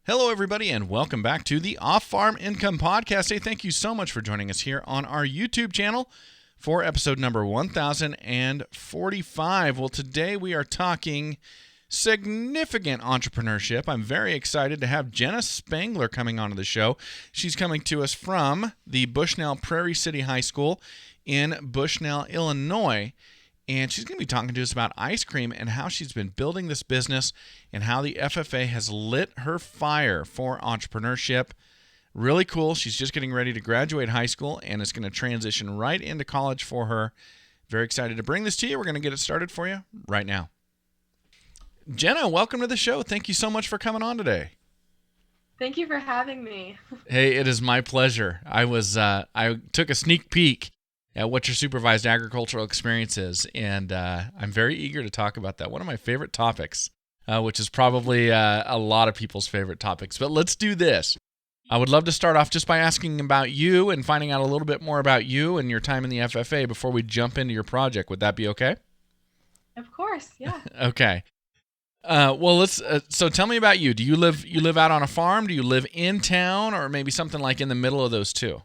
Hello, everybody, and welcome back to the Off-Farm Income Podcast. Hey, thank you so much for joining us here on our YouTube channel for episode number 1045. Well, today we are talking significant entrepreneurship. I'm very excited to have Jenna Spangler coming onto the show. She's coming to us from the Bushnell-Prairie City High School in Bushnell, Illinois. And she's going to be talking to us about ice cream and how she's been building this business and how the FFA has lit her fire for entrepreneurship. Really cool. She's just getting ready to graduate high school, and it's going to transition right into college for her. Very excited to bring this to you. We're going to get it started for you right now. Jenna, welcome to the show. Thank you so much for coming on today. Thank you for having me. Hey, it is my pleasure. I took a sneak peek at what your supervised agricultural experience is, and I'm very eager to talk about that. One of my favorite topics, which is probably a lot of people's favorite topics. But let's do this. I would love to start off just by asking about you and finding out a little bit more about you and your time in the FFA before we jump into your project. Would that be okay? Of course, yeah. Okay. Well, let's. So tell me about you. Do you live out on a farm? Do you live in town, or maybe something like in the middle of those two?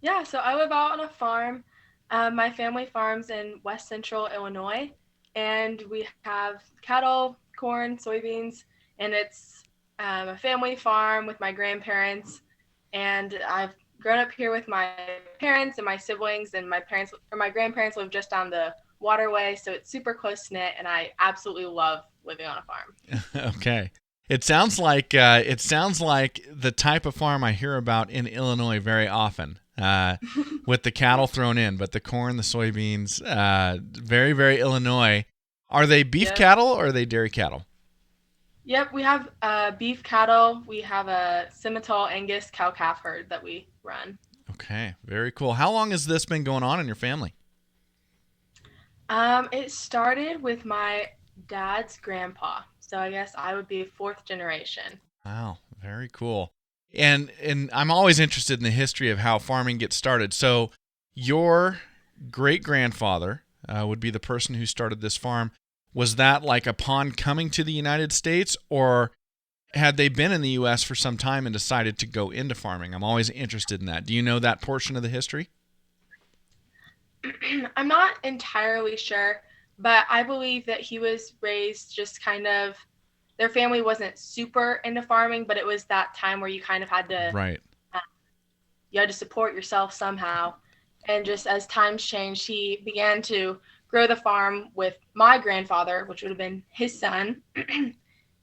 Yeah, so I live out on a farm. My family farms in west central Illinois, and we have cattle, corn, soybeans, and it's a family farm with my grandparents. And I've grown up here with my parents and my siblings, and my grandparents live just down the waterway, so it's super close knit, and I absolutely love living on a farm. Okay. It sounds like the type of farm I hear about in Illinois very often, with the cattle thrown in, but the corn, the soybeans, very, very Illinois. Are they beef cattle or are they dairy cattle? Yep, we have beef cattle. We have a Simmental Angus cow-calf herd that we run. Okay, very cool. How long has this been going on in your family? It started with my dad's grandpa. So I guess I would be fourth generation. Wow, very cool. And I'm always interested in the history of how farming gets started. So your great-grandfather would be the person who started this farm. Was that like upon coming to the United States, or had they been in the U.S. for some time and decided to go into farming? I'm always interested in that. Do you know that portion of the history? I'm not entirely sure, but I believe that he was raised just kind of, their family wasn't super into farming, but it was that time where you kind of had to, Right. You had to support yourself somehow. And just as times changed, he began to grow the farm with my grandfather, which would have been his son.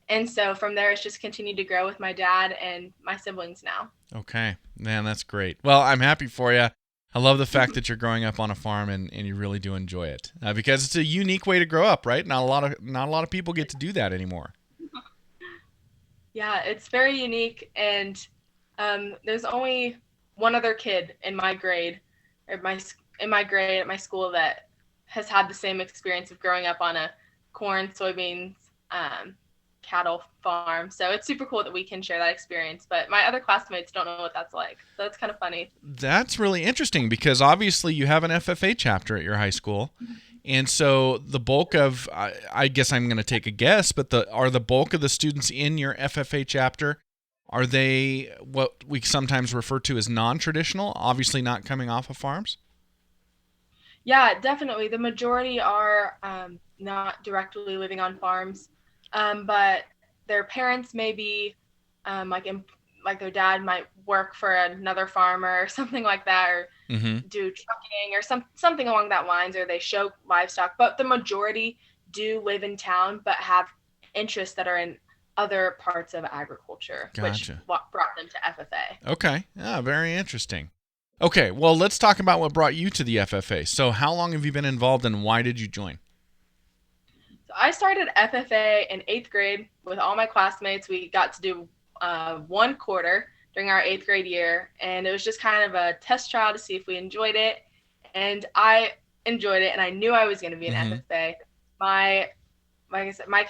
And so from there, it's just continued to grow with my dad and my siblings now. Okay. Man, that's great. Well, I'm happy for you. I love the fact that you're growing up on a farm and you really do enjoy it, because it's a unique way to grow up, right? Not a lot of people get to do that anymore. Yeah, it's very unique, and there's only one other kid in my grade, or in my grade at my school, that has had the same experience of growing up on a corn, soybeans, cattle farm. So it's super cool that we can share that experience, but my other classmates don't know what that's like. So it's kind of funny. That's really interesting, because obviously you have an FFA chapter at your high school. And so the bulk of, I guess I'm going to take a guess, but are the bulk of the students in your FFA chapter, are they what we sometimes refer to as non-traditional, obviously not coming off of farms? Yeah, definitely. The majority are not directly living on farms, but their parents may be like their dad might work for another farmer or something like that, or do trucking or something along that lines, or they show livestock. But the majority do live in town but have interests that are in other parts of agriculture, Gotcha. which brought them to FFA. Okay. Yeah, very interesting. Okay, well, let's talk about what brought you to the FFA. So how long have you been involved, and why did you join? So I started FFA in 8th grade with all my classmates. We got to do one quarter during our 8th grade year, and it was just kind of a test trial to see if we enjoyed it. And I enjoyed it, and I knew I was going to be an FFA. Like I said, my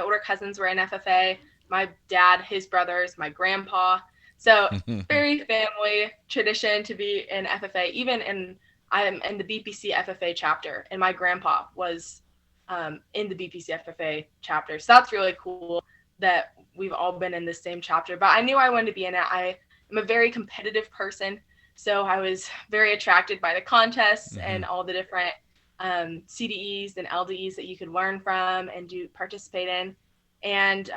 older cousins were in FFA. My dad, his brothers, my grandpa. So very family tradition to be in FFA. I am in the BPC FFA chapter, and my grandpa was in the BPC FFA chapter. So that's really cool that we've all been in the same chapter, but I knew I wanted to be in it. I am a very competitive person, so I was very attracted by the contests and all the different CDEs and LDEs that you could learn from and participate in. And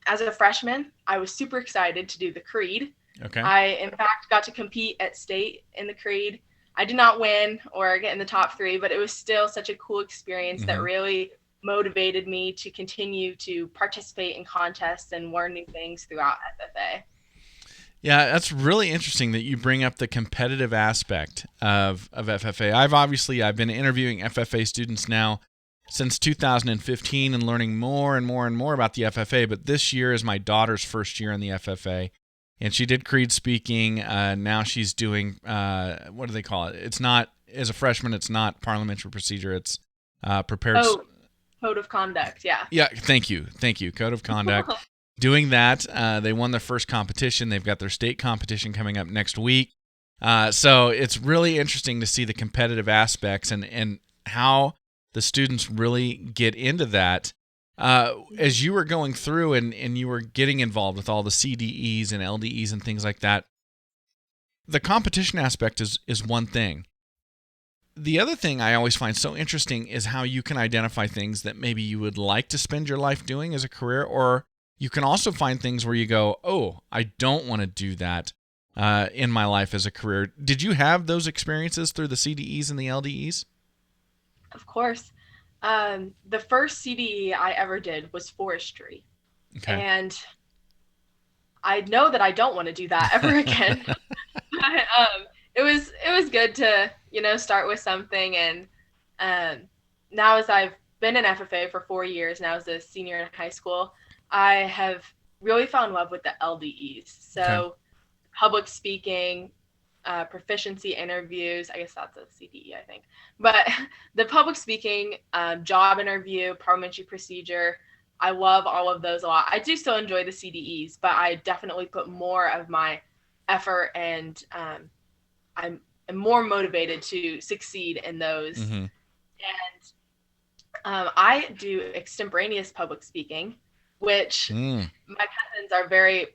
as a freshman, I was super excited to do the Creed. Okay. I, in fact, got to compete at state in the Creed. I did not win or get in the top 3, but it was still such a cool experience that really motivated me to continue to participate in contests and learn new things throughout FFA. Yeah, that's really interesting that you bring up the competitive aspect of FFA. I've been interviewing FFA students now since 2015 and learning more and more and more about the FFA, but this year is my daughter's first year in the FFA, and she did Creed speaking. Now she's doing, what do they call it? It's not, as a freshman, it's not parliamentary procedure, it's prepared... Oh, code of conduct, yeah. Yeah, thank you, code of conduct. Doing that, they won their first competition. They've got their state competition coming up next week. So it's really interesting to see the competitive aspects and how the students really get into that. As you were going through and you were getting involved with all the CDEs and LDEs and things like that, the competition aspect is one thing. The other thing I always find so interesting is how you can identify things that maybe you would like to spend your life doing as a career, or you can also find things where you go, oh, I don't want to do that in my life as a career. Did you have those experiences through the CDEs and the LDEs? Of course. The first CDE I ever did was forestry. Okay. And I know that I don't want to do that ever again. But, it was good to, start with something. And now, as I've been in FFA for 4 years now as a senior in high school, I have really found love with the LDEs. So public speaking, proficiency interviews, I guess that's a CDE, I think. But the public speaking, job interview, parliamentary procedure, I love all of those a lot. I do still enjoy the CDEs, but I definitely put more of my effort and I'm more motivated to succeed in those. And I do extemporaneous public speaking, which my cousins are very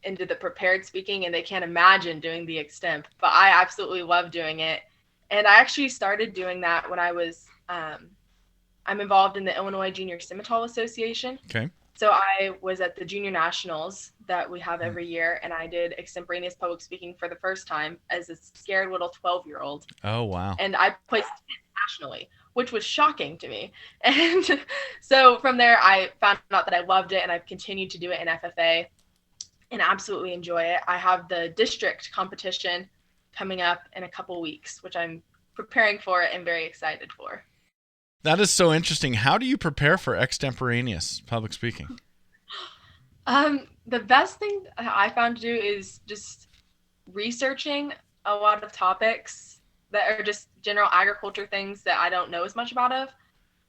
into the prepared speaking and they can't imagine doing the extemp, but I absolutely love doing it. And I actually started doing that when I was, I'm involved in the Illinois Junior Scimitar Association. Okay. So I was at the Junior Nationals that we have every year, and I did extemporaneous public speaking for the first time as a scared little 12-year-old. Oh, wow. And I placed nationally, which was shocking to me. And so from there, I found out that I loved it, and I've continued to do it in FFA and absolutely enjoy it. I have the district competition coming up in a couple weeks, which I'm preparing for and very excited for. That is so interesting. How do you prepare for extemporaneous public speaking? The best thing I found to do is just researching a lot of topics that are just general agriculture things that I don't know as much about.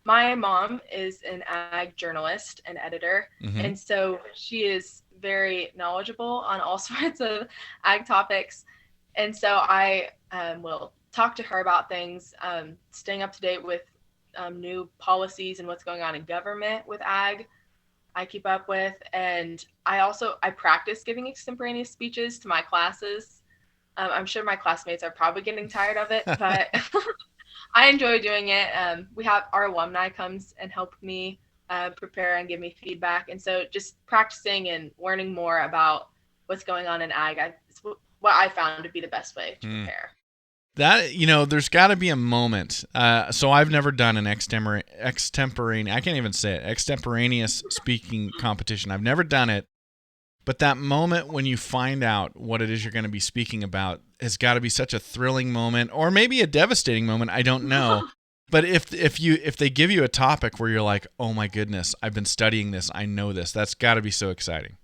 My mom is an ag journalist and editor, and so she is very knowledgeable on all sorts of ag topics. And so I will talk to her about things, staying up to date with new policies and what's going on in government with ag. I keep up with, and I practice giving extemporaneous speeches to my classes. I'm sure my classmates are probably getting tired of it, but I enjoy doing it. We have our alumni comes and help me prepare and give me feedback. And so just practicing and learning more about what's going on in ag, it's what I found to be the best way to prepare. That, there's got to be a moment. So I've never done an extemporaneous, I can't even say it, extemporaneous speaking competition. I've never done it. But that moment when you find out what it is you're going to be speaking about has got to be such a thrilling moment, or maybe a devastating moment. I don't know. But if they give you a topic where you're like, oh my goodness, I've been studying this, I know this, that's got to be so exciting.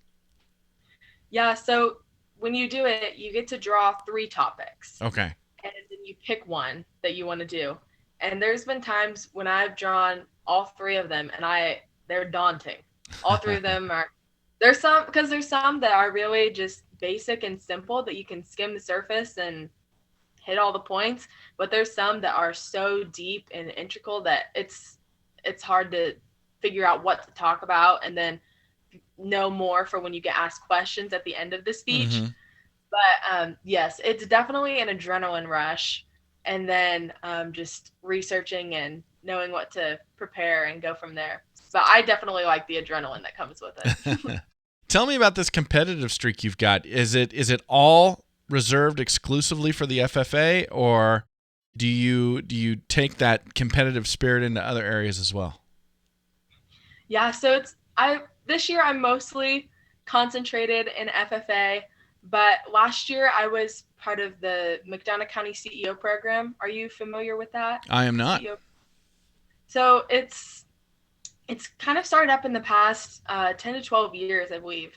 Yeah. So when you do it, you get to draw 3 topics. Okay. And then you pick one that you want to do. And there's been times when I've drawn all 3 of them and they're daunting. All 3 of them there's some that are really just basic and simple that you can skim the surface and hit all the points. But there's some that are so deep and integral that it's hard to figure out what to talk about. And then know more for when you get asked questions at the end of the speech. Mm-hmm. But yes, it's definitely an adrenaline rush. And then just researching and knowing what to prepare and go from there. But I definitely like the adrenaline that comes with it. Tell me about this competitive streak you've got. Is it all reserved exclusively for the FFA, or do you take that competitive spirit into other areas as well? Yeah, so this year I'm mostly concentrated in FFA, but last year I was part of the McDonough County CEO program. Are you familiar with that? I am The not. CEO. So it's kind of started up in the past 10 to 12 years, I believe.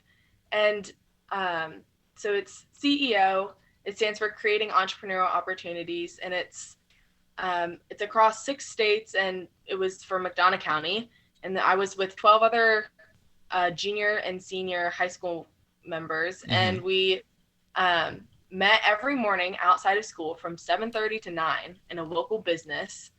And so it's CEO. It stands for Creating Entrepreneurial Opportunities, and it's across 6 states, and it was for McDonough County. And I was with 12 other junior and senior high school members, Mm-hmm. and we met every morning outside of school from 7:30 to 9 in a local business,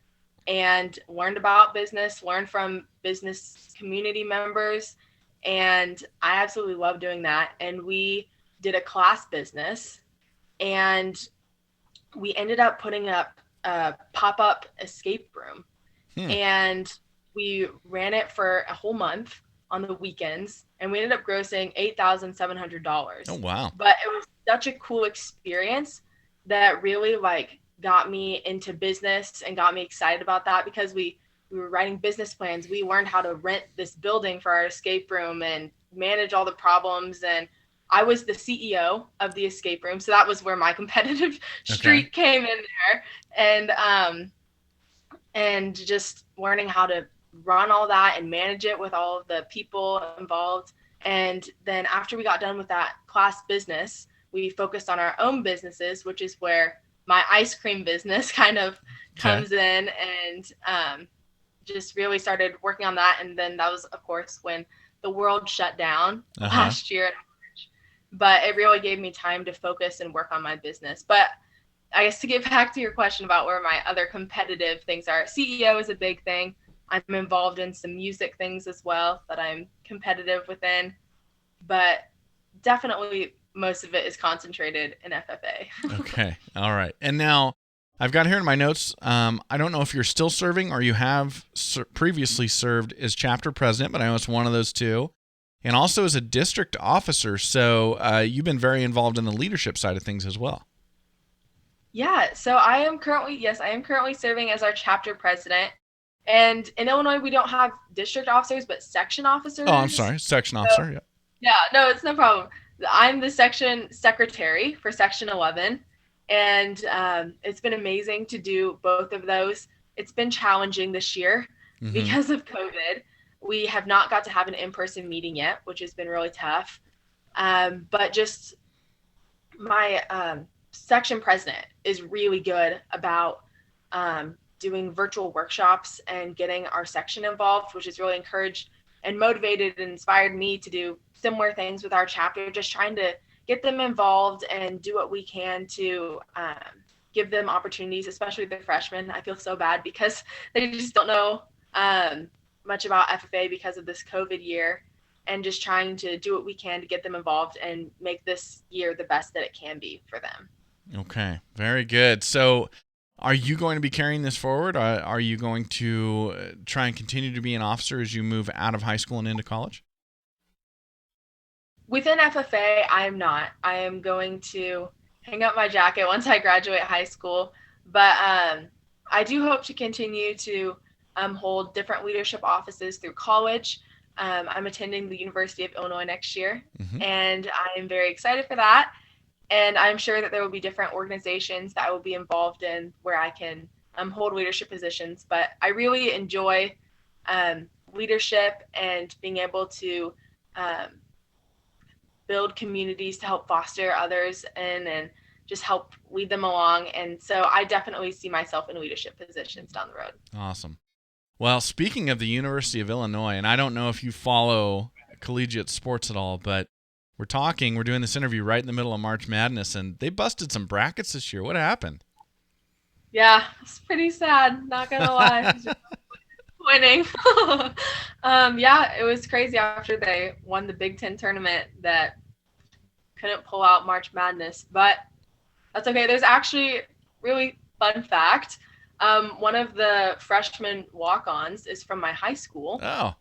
and learned about business, learned from business community members, and I absolutely love doing that. And we did a class business, and we ended up putting up a pop-up escape room. And we ran it for a whole month on the weekends, and we ended up grossing $8,700. Oh, wow. But it was such a cool experience that really got me into business and got me excited about that, because we were writing business plans. We learned how to rent this building for our escape room and manage all the problems. And I was the CEO of the escape room, so that was where my competitive streak came in there. And just learning how to run all that and manage it with all of the people involved. And then after we got done with that class business, we focused on our own businesses, which is where my ice cream business kind of comes in, and just really started working on that. And then that was, of course, when the world shut down last year in March. But it really gave me time to focus and work on my business. But I guess to get back to your question about where my other competitive things are, CEO is a big thing. I'm involved in some music things as well that I'm competitive within, but definitely most of it is concentrated in FFA. Okay. All right. And now I've got here in my notes, I don't know if you're still serving or you have previously served as chapter president, but I know it's one of those two, and also as a district officer. So you've been very involved in the leadership side of things as well. Yeah, so I am currently serving as our chapter president. And in Illinois, we don't have district officers, but section officers. Oh, I'm sorry. Section officer. Yeah. Yeah, no, it's no problem. I'm the section secretary for Section 11. And it's been amazing to do both of those. It's been challenging this year because of COVID. We have not got to have an in-person meeting yet, which has been really tough. But just my section president is really good about doing virtual workshops and getting our section involved, which has really encouraged and motivated and inspired me to do similar things with our chapter, just trying to get them involved and do what we can to give them opportunities, especially the freshmen. I feel so bad because they just don't know much about FFA because of this COVID year, and just trying to do what we can to get them involved and make this year the best that it can be for them. Okay, very good. So are you going to be carrying this forward? Are you going to try and continue to be an officer as you move out of high school and into college? Within FFA, I am not. I am going to hang up my jacket once I graduate high school. But I do hope to continue to hold different leadership offices through college. I'm attending the University of Illinois next year, and I am very excited for that. And I'm sure that there will be different organizations that I will be involved in where I can hold leadership positions. But I really enjoy leadership and being able to build communities to help foster others and just help lead them along. And so I definitely see myself in leadership positions down the road. Awesome. Well, speaking of the University of Illinois, and I don't know if you follow collegiate sports at all, but we're doing this interview right in the middle of March Madness, and they busted some brackets this year. What happened? Yeah, it's pretty sad, not going to lie. disappointing. Yeah, it was crazy after they won the Big Ten tournament that couldn't pull out March Madness, but that's okay. There's actually really fun fact. One of the freshman walk-ons is from my high school. Oh.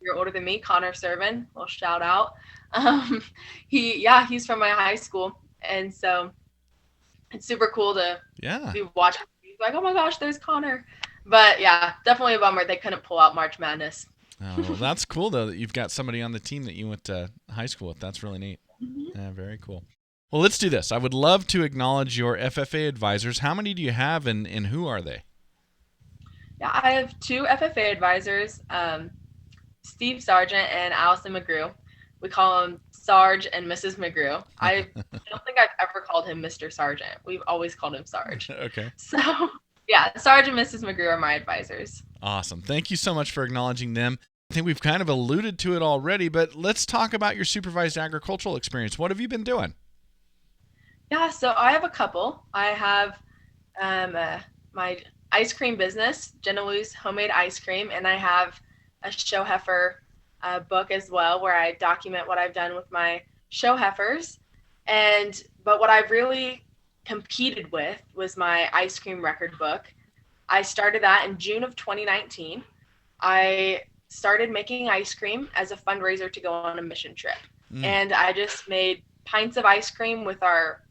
You're older than me, Connor Servin. Little shout out. Um, he's from my high school, and so it's super cool to be watching. Like, oh my gosh, there's Connor. But yeah, definitely a bummer they couldn't pull out March Madness. Oh, well, that's cool though that you've got somebody on the team that you went to high school with. That's really neat. Mm-hmm. Yeah, very cool. Well, let's do this. I would love to acknowledge your FFA advisors. How many do you have, and who are they? Yeah, I have 2 FFA advisors, Steve Sargent and Allison McGrew. We call them Sarge and Mrs. McGrew. I don't think I've ever called him Mr. Sargent. We've always called him Sarge. Okay. So, yeah, Sarge and Mrs. McGrew are my advisors. Awesome. Thank you so much for acknowledging them. I think we've kind of alluded to it already, but let's talk about your supervised agricultural experience. What have you been doing? Yeah, so I have a couple. I have my ice cream business, Jenna Homemade Ice Cream, and I have a show heifer book as well, where I document what I've done with my show heifers. But what I've really competed with was my ice cream record book. I started that in June of 2019. I started making ice cream as a fundraiser to go on a mission trip. And I just made pints of ice cream with our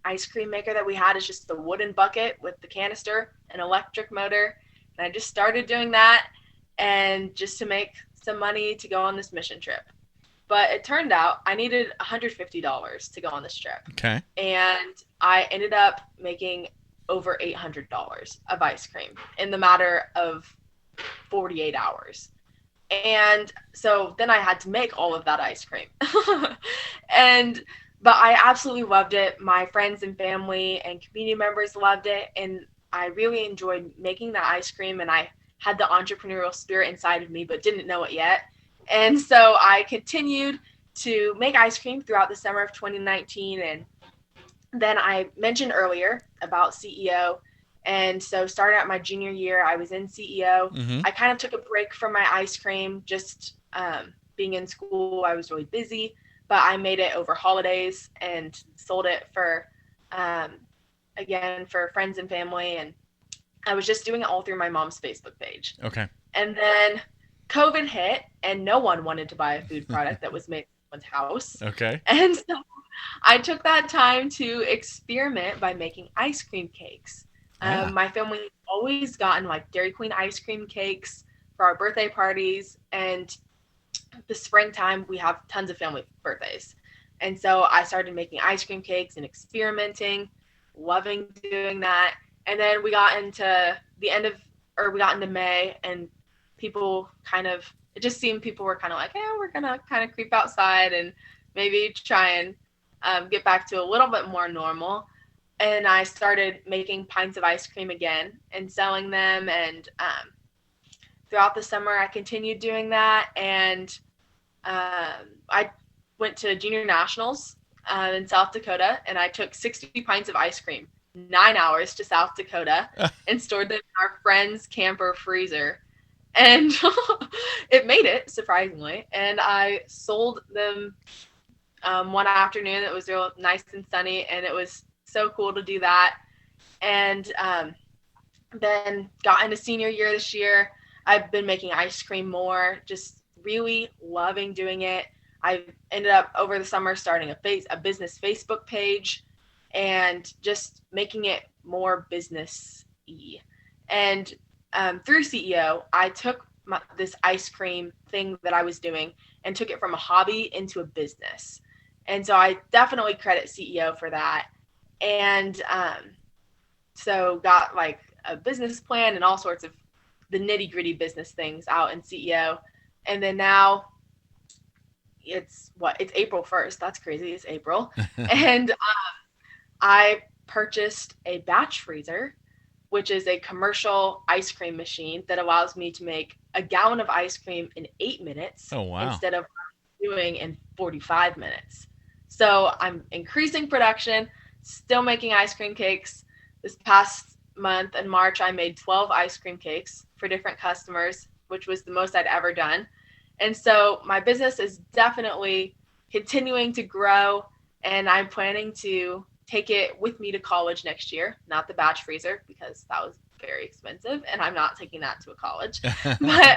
ice cream maker that we had. Is just the wooden bucket with the canister, an electric motor. And I just started doing that, and just to make some money to go on this mission trip. But it turned out I needed $150 to go on this trip. Okay. And I ended up making over $800 of ice cream in the matter of 48 hours. And so then I had to make all of that ice cream. But I absolutely loved it. My friends and family and community members loved it. And I really enjoyed making that ice cream. And I had the entrepreneurial spirit inside of me, but didn't know it yet. And so I continued to make ice cream throughout the summer of 2019. And then I mentioned earlier about CEO. And so starting out my junior year, I was in CEO. Mm-hmm. I kind of took a break from my ice cream, just being in school. I was really busy, but I made it over holidays and sold it for, again, for friends and family. And I was just doing it all through my mom's Facebook page. Okay. And then COVID hit, and no one wanted to buy a food product that was made in someone's house. Okay. And so I took that time to experiment by making ice cream cakes. Yeah. My family always gotten like Dairy Queen ice cream cakes for our birthday parties, and the springtime we have tons of family birthdays. And so I started making ice cream cakes and experimenting, loving doing that. And then we got into May, and people it just seemed people were kind of like, yeah, we're gonna kind of creep outside and maybe try and get back to a little bit more normal. And I started making pints of ice cream again and selling them. And throughout the summer, I continued doing that. And I went to junior nationals in South Dakota, and I took 60 pints of ice cream, 9 hours to South Dakota, and stored them in our friend's camper freezer. And it made it, surprisingly. And I sold them one afternoon. It was real nice and sunny, and it was so cool to do that. And then got into senior year this year. I've been making ice cream more, just really loving doing it. I ended up over the summer starting a business Facebook page and just making it more business-y. And through CEO, I took this ice cream thing that I was doing and took it from a hobby into a business. And so I definitely credit CEO for that. And so got like a business plan and all sorts of the nitty gritty business things out in CEO. And then now it's April 1st. That's crazy. It's April. And I purchased a batch freezer, which is a commercial ice cream machine that allows me to make a gallon of ice cream in 8 minutes. Oh, wow. Instead of doing in 45 minutes. So I'm increasing production, still making ice cream cakes. This past month in March, I made 12 ice cream cakes for different customers, which was the most I'd ever done. And so my business is definitely continuing to grow, and I'm planning to take it with me to college next year, not the batch freezer because that was very expensive and I'm not taking that to a college. But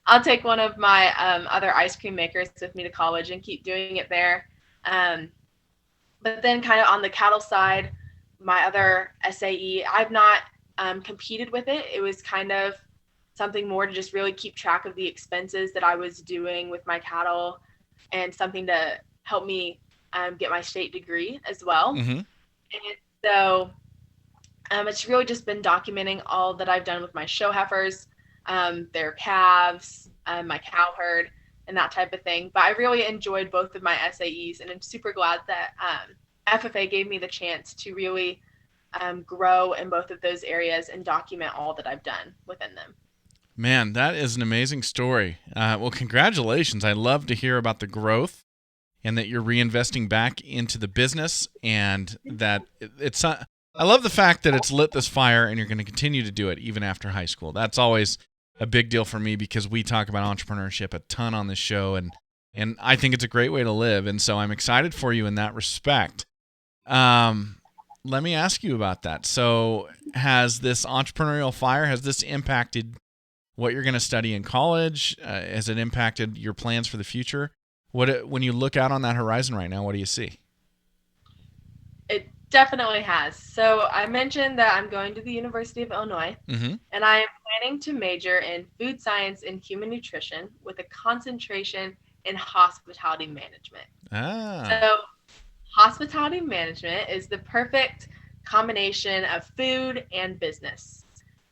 I'll take one of my other ice cream makers with me to college and keep doing it there. But then kind of on the cattle side, my other SAE, I've not competed with it. It was kind of something more to just really keep track of the expenses that I was doing with my cattle and something to help me get my state degree as well. Mm-hmm. And so it's really just been documenting all that I've done with my show heifers, their calves, my cow herd, and that type of thing. But I really enjoyed both of my SAEs, and I'm super glad that FFA gave me the chance to really grow in both of those areas and document all that I've done within them. Man, that is an amazing story. Well, congratulations. I love to hear about the growth and that you're reinvesting back into the business, and that it's I love the fact that it's lit this fire and you're going to continue to do it even after high school. That's always a big deal for me because we talk about entrepreneurship a ton on this show, and I think it's a great way to live, and so I'm excited for you in that respect. Let me ask you about that. So has this entrepreneurial fire, has this impacted what you're going to study in college? Has it impacted your plans for the future? When you look out on that horizon right now, what do you see? It definitely has. So I mentioned that I'm going to the University of Illinois, Mm-hmm. and I am planning to major in food science and human nutrition with a concentration in hospitality management. Ah. So hospitality management is the perfect combination of food and business,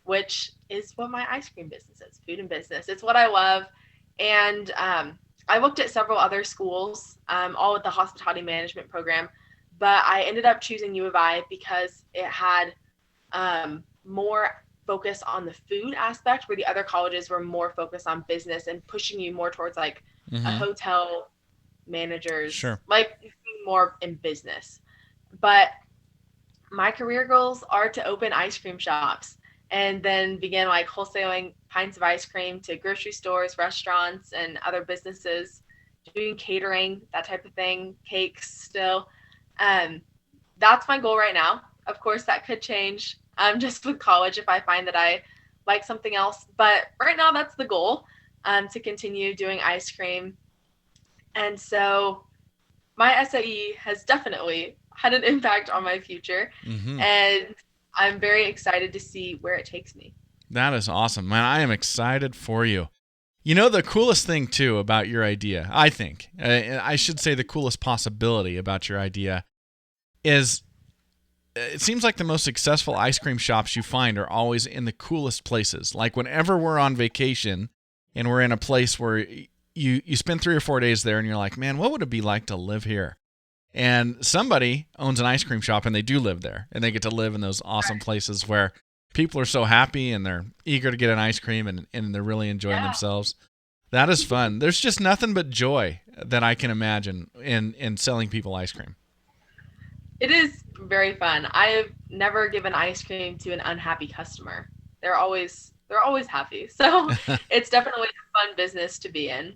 which is what my ice cream business is, food and business. It's what I love. And I looked at several other schools, all with the hospitality management program, but I ended up choosing U of I because it had more focus on the food aspect, where the other colleges were more focused on business and pushing you more towards like Mm-hmm. a hotel managers, Sure. like more in business. But my career goals are to open ice cream shops and then begin like wholesaling pints of ice cream to grocery stores, restaurants, and other businesses, doing catering, that type of thing, cakes still. That's my goal right now. Of course, that could change just with college if I find that I like something else. But right now, that's the goal, to continue doing ice cream. And so my SAE has definitely had an impact on my future. Mm-hmm. And I'm very excited to see where it takes me. That is awesome, man. I am excited for you. You know, the coolest thing, too, about your idea, I think, I should say the coolest possibility about your idea is it seems like the most successful ice cream shops you find are always in the coolest places. Like whenever we're on vacation and we're in a place where you spend 3 or 4 days there and you're like, man, what would it be like to live here? And somebody owns an ice cream shop and they do live there, and they get to live in those awesome places where people are so happy and they're eager to get an ice cream and they're really enjoying themselves. That is fun. There's just nothing but joy that I can imagine in selling people ice cream. It is very fun. I've never given ice cream to an unhappy customer. They're always happy. So it's definitely a fun business to be in.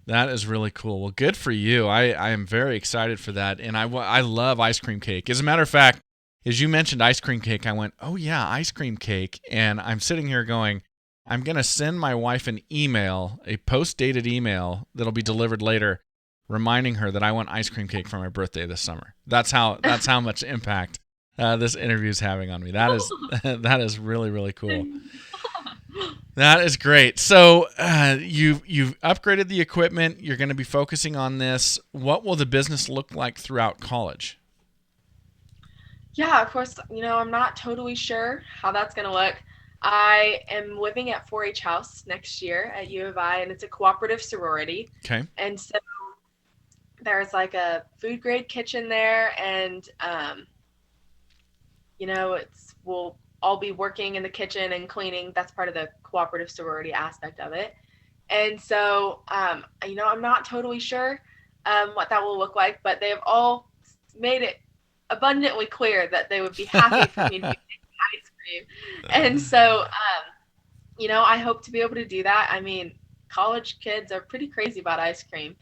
That is really cool. Well, good for you. I am very excited for that, and I love ice cream cake. As a matter of fact, as you mentioned ice cream cake, I went, oh yeah, ice cream cake, and I'm sitting here going, I'm going to send my wife an email, a post-dated email that'll be delivered later, reminding her that I want ice cream cake for my birthday this summer. That's how much impact this interview is having on me. That is really, really cool. That is great. So you've upgraded the equipment. You're going to be focusing on this. What will the business look like throughout college? Yeah, of course, I'm not totally sure how that's going to look. I am living at 4-H House next year at U of I, and it's a cooperative sorority. Okay. And so there's like a food grade kitchen there, and we'll all be working in the kitchen and cleaning. That's part of the cooperative sorority aspect of it. And so, I'm not totally sure what that will look like, but they have all made it abundantly clear that they would be happy for me to be making ice cream. And so, I hope to be able to do that. I mean, college kids are pretty crazy about ice cream.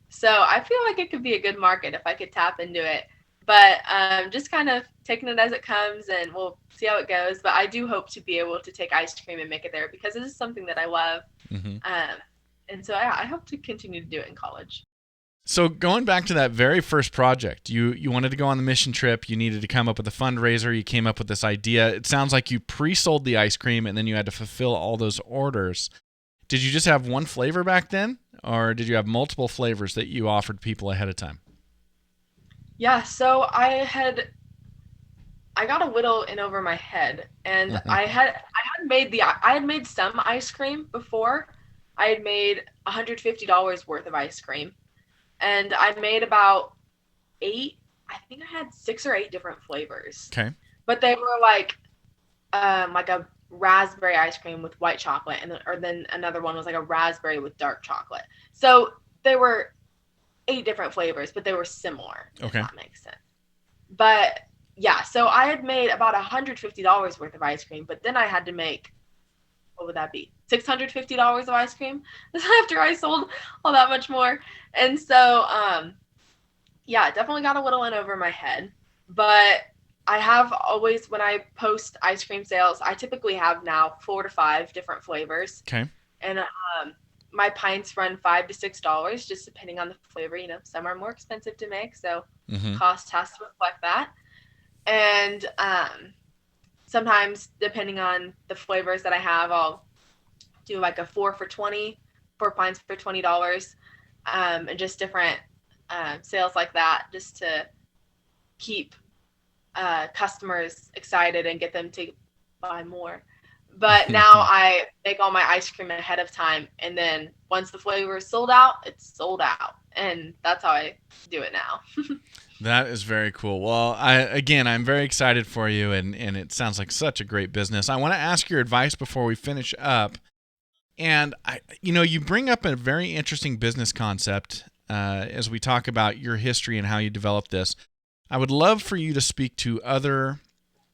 So I feel like it could be a good market if I could tap into it. But just kind of taking it as it comes, and we'll see how it goes. But I do hope to be able to take ice cream and make it there because it is something that I love. Mm-hmm. And so I hope to continue to do it in college. So going back to that very first project, you wanted to go on the mission trip. You needed to come up with a fundraiser. You came up with this idea. It sounds like you pre-sold the ice cream, and then you had to fulfill all those orders. Did you just have one flavor back then, or did you have multiple flavors that you offered people ahead of time? Yeah, so I got a little in over my head, and I had made some ice cream before. I had made $150 worth of ice cream, and I made about 8. I think I had 6 or 8 different flavors. Okay. But they were like a raspberry ice cream with white chocolate, or then another one was like a raspberry with dark chocolate. So they were 8 different flavors, but they were similar. Okay. If that makes sense. But yeah, so I had made about $150 worth of ice cream, but then I had to make, what would that be? $650 of ice cream after I sold all that much more. And so, yeah, definitely got a little in over my head. But I have always, when I post ice cream sales, I typically have now 4 to 5 different flavors. Okay. And my pints run $5 to $6, just depending on the flavor. Some are more expensive to make, so cost has to reflect that. And sometimes, depending on the flavors that I have, I'll do like a 4 pints for $20, and just different sales like that, just to keep customers excited and get them to buy more. But now I make all my ice cream ahead of time, and then once the flavor is sold out, it's sold out, and that's how I do it now. That is very cool. Well, I'm very excited for you, and it sounds like such a great business. I want to ask your advice before we finish up. And you bring up a very interesting business concept as we talk about your history and how you developed this. I would love for you to speak to other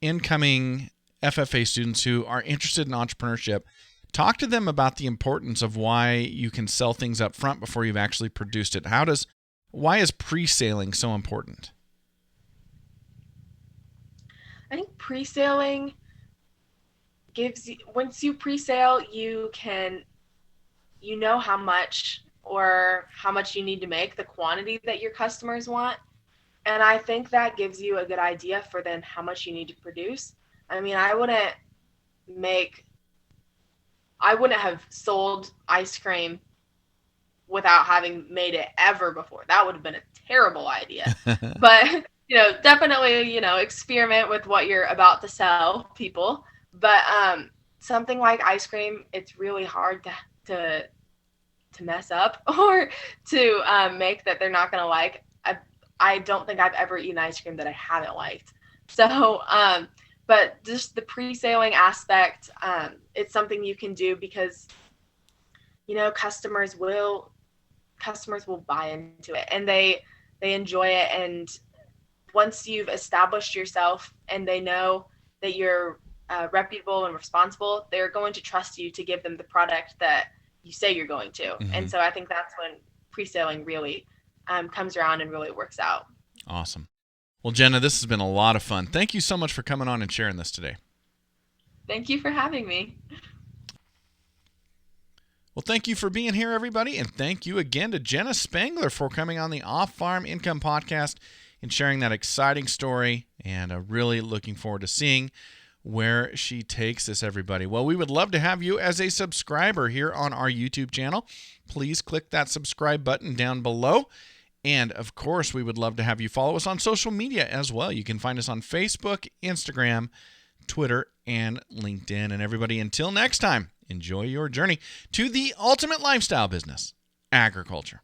incoming FFA students who are interested in entrepreneurship. Talk to them about the importance of why you can sell things up front before you've actually produced it. Why is pre-saling so important? I think pre-saling gives you, once you pre-sale, you know how much you need to make, the quantity that your customers want. And I think that gives you a good idea for then how much you need to produce. I mean, I wouldn't have sold ice cream without having made it ever before. That would have been a terrible idea. But, definitely, experiment with what you're about to sell people. But something like ice cream, it's really hard to mess up or to make that they're not going to like. I don't think I've ever eaten ice cream that I haven't liked. So, but just the pre-saling aspect, it's something you can do because, customers will buy into it, and they enjoy it. And once you've established yourself and they know that you're reputable and responsible, they're going to trust you to give them the product that you say you're going to. Mm-hmm. And so I think that's when pre-saling really comes around and really works out. Awesome. Well, Jenna, this has been a lot of fun. Thank you so much for coming on and sharing this today. Thank you for having me. Well, thank you for being here, everybody, and thank you again to Jenna Spangler for coming on the Off-Farm Income Podcast and sharing that exciting story, and really looking forward to seeing where she takes this, everybody. Well, we would love to have you as a subscriber here on our YouTube channel. Please click that subscribe button down below. And, of course, we would love to have you follow us on social media as well. You can find us on Facebook, Instagram, Twitter, and LinkedIn. And everybody, until next time, enjoy your journey to the ultimate lifestyle business, agriculture.